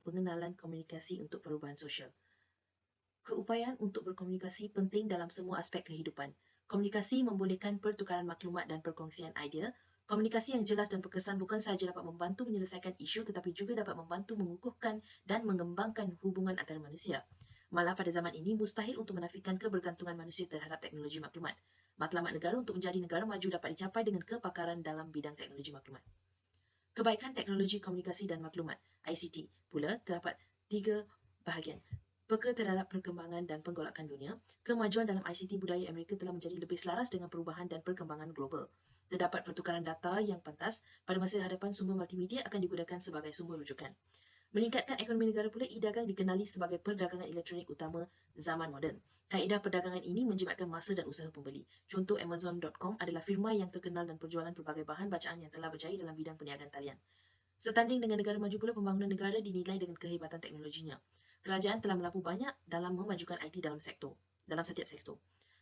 pengenalan komunikasi untuk perubahan sosial. Keupayaan untuk berkomunikasi penting dalam semua aspek kehidupan. Komunikasi membolehkan pertukaran maklumat dan perkongsian idea. Komunikasi yang jelas dan berkesan bukan sahaja dapat membantu menyelesaikan isu tetapi juga dapat membantu mengukuhkan dan mengembangkan hubungan antara manusia. Malah pada zaman ini mustahil untuk menafikan kebergantungan manusia terhadap teknologi maklumat. Matlamat negara untuk menjadi negara maju dapat dicapai dengan kepakaran dalam bidang teknologi maklumat. Kebaikan teknologi komunikasi dan maklumat (ICT) pula terdapat 3 bahagian. Peka terhadap perkembangan dan penggolakan dunia, kemajuan dalam ICT budaya Amerika telah menjadi lebih selaras dengan perubahan dan perkembangan global. Terdapat pertukaran data yang pantas, pada masa hadapan sumber multimedia akan digunakan sebagai sumber rujukan. Meningkatkan ekonomi negara pula, e-dagang dikenali sebagai perdagangan elektronik utama zaman moden. Kaedah perdagangan ini menjimatkan masa dan usaha pembeli. Contoh Amazon.com adalah firma yang terkenal dan perjualan pelbagai bahan bacaan yang telah berjaya dalam bidang perniagaan talian. Setanding dengan negara maju pula, pembangunan negara dinilai dengan kehebatan teknologinya. Kerajaan telah melabuh banyak dalam memajukan IT dalam setiap sektor.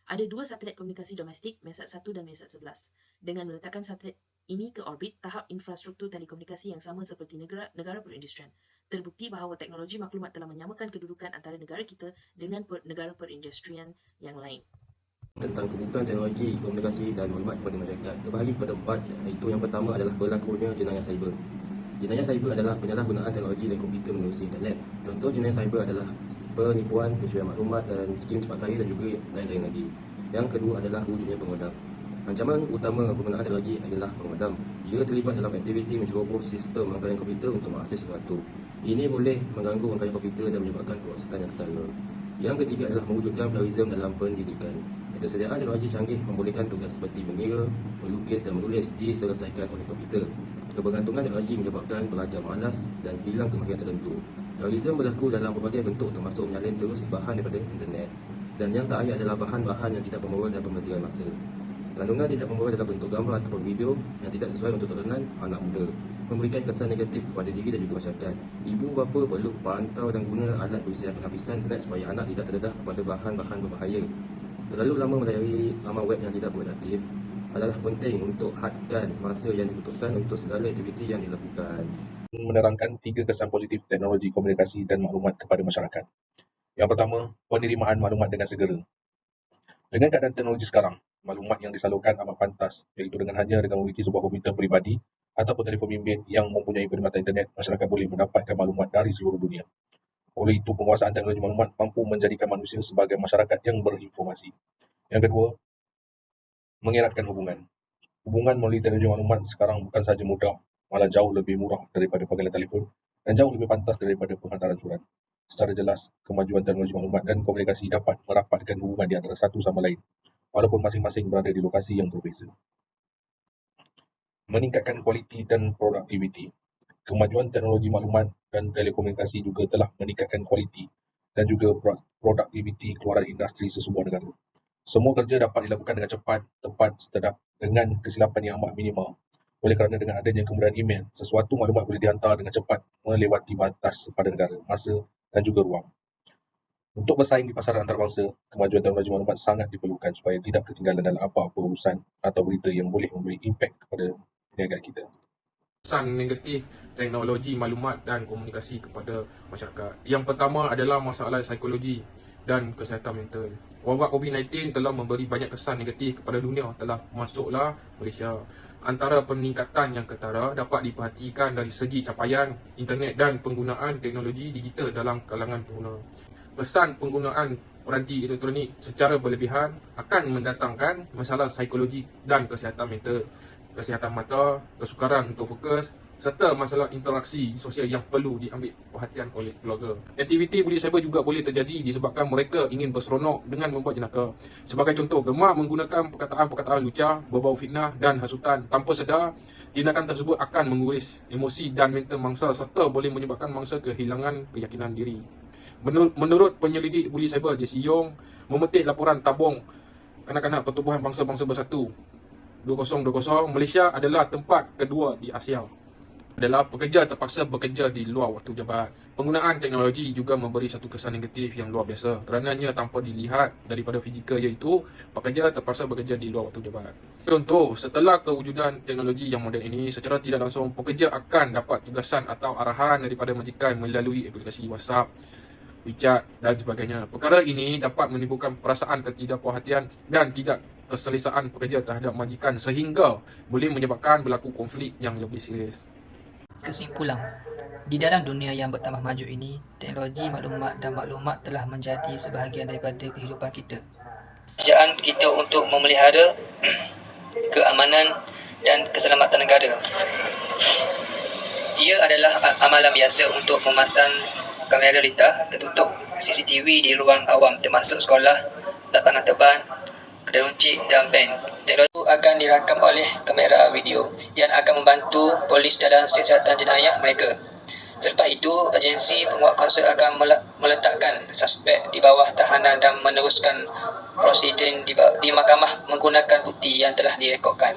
Ada 2 satelit komunikasi domestik, MESAT 1 dan MESAT 11. Dengan meletakkan satelit ini ke orbit, tahap infrastruktur telekomunikasi yang sama seperti negara perindustrian. Terbukti bahawa teknologi maklumat telah menyamakan kedudukan antara negara kita dengan negara perindustrian yang lain. Tentang kebutuhan teknologi, komunikasi dan maklumat kepada masyarakat terbahagi kepada 4, iaitu yang pertama adalah berlakunya jenayah cyber. Jenayah cyber adalah penyalahgunaan teknologi dan komputer menerusi internet. Contoh jenayah cyber adalah penipuan, pencurian maklumat dan skim cepat kaya dan juga lain-lain lagi. Yang kedua adalah wujudnya pengodam. Ancaman utama penggunaan teknologi adalah pengodam. Ia terlibat dalam aktiviti menceroboh sistem rangkaian komputer untuk mengakses sesuatu. Ini boleh mengganggu rangkaian komputer dan menyebabkan kerosakan yang ketara. Yang ketiga adalah mewujudkan pluralisme dalam pendidikan. Ketersediaan teknologi canggih membolehkan tugas seperti mengira, melukis dan menulis diselesaikan oleh komputer. Kebergantungan teknologi menyebabkan pelajar malas dan hilang kemahiran tertentu. Pluralisme berlaku dalam pelbagai bentuk termasuk menyalin terus bahan daripada internet. Dan yang terakhir adalah bahan-bahan yang tidak membawa dalam pemaziran masa. Kandungan tidak membawa dalam bentuk gambar ataupun video yang tidak sesuai untuk tontonan anak muda, memberikan kesan negatif kepada diri dan juga masyarakat. Ibu bapa perlu pantau dan guna alat perisian penghabisan internet supaya anak tidak terdedah kepada bahan-bahan berbahaya. Terlalu lama melayari laman web yang tidak produktif adalah penting untuk hadkan masa yang dibutuhkan untuk segala aktiviti yang dilakukan. Menerangkan 3 kesan positif teknologi komunikasi dan maklumat kepada masyarakat. Yang pertama, penerimaan maklumat dengan segera. Dengan keadaan teknologi sekarang, maklumat yang disalurkan amat pantas, iaitu dengan memiliki sebuah komputer peribadi ataupun telefon bimbit yang mempunyai perkhidmatan internet, masyarakat boleh mendapatkan maklumat dari seluruh dunia. Oleh itu, penguasaan teknologi maklumat mampu menjadikan manusia sebagai masyarakat yang berinformasi. Yang kedua, mengeratkan hubungan. Hubungan melalui teknologi maklumat sekarang bukan sahaja mudah, malah jauh lebih murah daripada panggilan telefon dan jauh lebih pantas daripada penghantaran surat. Secara jelas, kemajuan teknologi maklumat dan komunikasi dapat merapatkan hubungan di antara satu sama lain, walaupun masing-masing berada di lokasi yang berbeza. Meningkatkan kualiti dan produktiviti. Kemajuan teknologi maklumat dan telekomunikasi juga telah meningkatkan kualiti dan juga produktiviti keluaran industri sesebuah negara. Semua kerja dapat dilakukan dengan cepat, tepat, sedap dengan kesilapan yang amat minimal. Oleh kerana dengan adanya kemudahan email, sesuatu maklumat boleh dihantar dengan cepat melewati batas pada negara, masa dan juga ruang. Untuk bersaing di pasaran antarabangsa, kemajuan teknologi maklumat sangat diperlukan supaya tidak ketinggalan dalam apa-apa urusan atau berita yang boleh memberi impak kepada perniagaan kita. Kesan negatif teknologi maklumat dan komunikasi kepada masyarakat. Yang pertama adalah masalah psikologi dan kesihatan mental. Wabak COVID-19 telah memberi banyak kesan negatif kepada dunia, telah masuklah Malaysia. Antara peningkatan yang ketara dapat diperhatikan dari segi capaian internet dan penggunaan teknologi digital dalam kalangan pengguna. Kesan penggunaan peranti elektronik secara berlebihan akan mendatangkan masalah psikologi dan kesihatan mental, kesihatan mata, kesukaran untuk fokus serta masalah interaksi sosial yang perlu diambil perhatian oleh keluarga. Aktiviti bully cyber juga boleh terjadi disebabkan mereka ingin berseronok dengan membuat jenaka. Sebagai contoh, gemar menggunakan perkataan-perkataan lucah, berbau fitnah dan hasutan tanpa sedar. Tindakan tersebut akan menguris emosi dan mental mangsa serta boleh menyebabkan mangsa kehilangan keyakinan diri. Menurut penyelidik bully cyber JC Yong, memetik laporan tabung kanak-kanak Pertubuhan Bangsa-Bangsa Bersatu 2020, Malaysia adalah tempat kedua di Asia. adalah pekerja terpaksa bekerja di luar waktu jabat. Penggunaan teknologi juga memberi satu kesan negatif yang luar biasa kerananya tanpa dilihat daripada fizikal, iaitu pekerja terpaksa bekerja di luar waktu jabat. Contoh, setelah kewujudan teknologi yang moden ini, secara tidak langsung pekerja akan dapat tugasan atau arahan daripada majikan melalui aplikasi WhatsApp, WeChat dan sebagainya. Perkara ini dapat menimbulkan perasaan ketidakpuas-hatian dan tidak keselesaan pekerja terhadap majikan sehingga boleh menyebabkan berlaku konflik yang lebih serius. Kesimpulan, di dalam dunia yang bertambah maju ini, teknologi maklumat dan maklumat telah menjadi sebahagian daripada kehidupan kita. Kerjaan kita untuk memelihara keamanan dan keselamatan negara. Ia adalah amalan biasa untuk memasang kamera litar tertutup CCTV di ruang awam termasuk sekolah, lapangan terbang, kedai runcit dan bank. Teknologi akan dirakam oleh kamera video yang akan membantu polis dalam siasatan jenayah mereka. Selepas itu, agensi penguatkuasa akan meletakkan suspek di bawah tahanan dan meneruskan prosedur di mahkamah menggunakan bukti yang telah direkodkan.